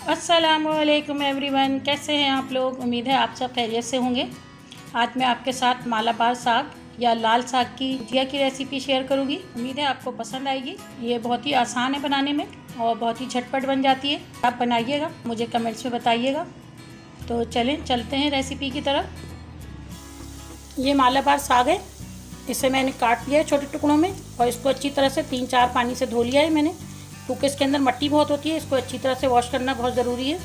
अस्सलामुअलैकुम एवरीवन, कैसे हैं आप लोग। उम्मीद है आप सब खैरियत से होंगे। आज मैं आपके साथ मालाबार साग या लाल साग की भुजिया की रेसिपी शेयर करूंगी। उम्मीद है आपको पसंद आएगी। ये बहुत ही आसान है बनाने में और बहुत ही झटपट बन जाती है। आप बनाइएगा, मुझे कमेंट्स में बताइएगा। तो चलें चलते हैं रेसिपी की तरफ। ये मालाबार साग है, इसे मैंने काट लिया है छोटे टुकड़ों में और इसको अच्छी तरह से 3-4 पानी से धो लिया है मैंने, क्योंकि इसके अंदर मिट्टी बहुत होती है। इसको अच्छी तरह से वॉश करना बहुत ज़रूरी है।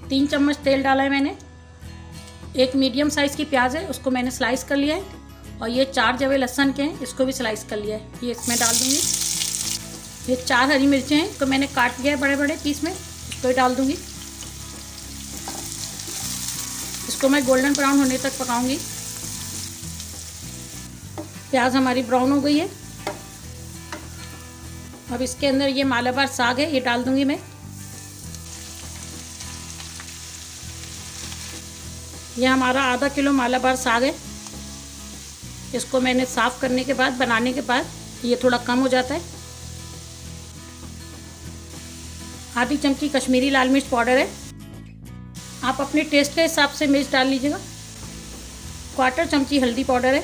3 चम्मच तेल डाला है मैंने। एक मीडियम साइज़ की प्याज है, उसको मैंने स्लाइस कर लिया है। और ये 4 जवे लहसुन के हैं, इसको भी स्लाइस कर लिया है। ये इसमें डाल दूँगी। ये 4 हरी मिर्चें हैं, इसको मैंने काट लिया है बड़े बड़े पीस में, इसको भी डाल दूँगी। इसको मैं गोल्डन ब्राउन होने तक पकाऊंगी। प्याज हमारी ब्राउन हो गई है। अब इसके अंदर ये मालाबार साग है, ये डाल दूंगी मैं। ये हमारा आधा किलो मालाबार साग है। इसको मैंने साफ़ करने के बाद, बनाने के बाद ये थोड़ा कम हो जाता है। आधी चमची कश्मीरी लाल मिर्च पाउडर है, आप अपने टेस्ट के हिसाब से मिर्च डाल लीजिएगा। 1/4 चमची हल्दी पाउडर है।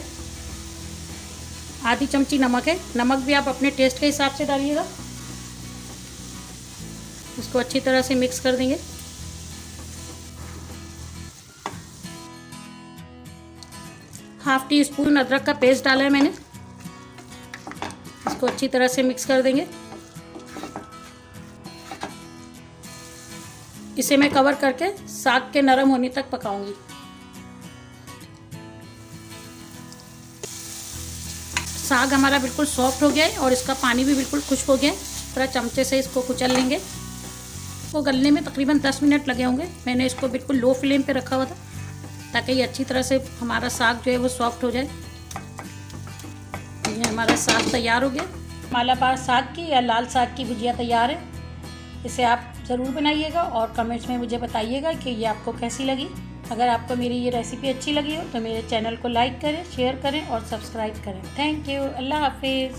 आधी चमची नमक है, नमक भी आप अपने टेस्ट के हिसाब से डालिएगा। इसको अच्छी तरह से मिक्स कर देंगे। ½ टी स्पून अदरक का पेस्ट डाला है मैंने, इसको अच्छी तरह से मिक्स कर देंगे। इसे मैं कवर करके साग के नरम होने तक पकाऊंगी। साग हमारा बिल्कुल सॉफ्ट हो गया है और इसका पानी भी बिल्कुल खुश्क हो गया है। थोड़ा चमचे से इसको कुचल लेंगे। इसको गलने में तकरीबन 10 मिनट लगे होंगे। मैंने इसको बिल्कुल लो फ्लेम पे रखा हुआ था ताकि ये अच्छी तरह से हमारा साग जो है वो सॉफ्ट हो जाए। ये हमारा साग तैयार हो गया। मालाबार साग की या लाल साग की भुजिया तैयार है। इसे आप ज़रूर बनाइएगा और कमेंट्स में मुझे बताइएगा कि ये आपको कैसी लगी। अगर आपको मेरी ये रेसिपी अच्छी लगी हो तो मेरे चैनल को लाइक करें, शेयर करें और सब्सक्राइब करें। Thank you. अल्लाह हाफिज़।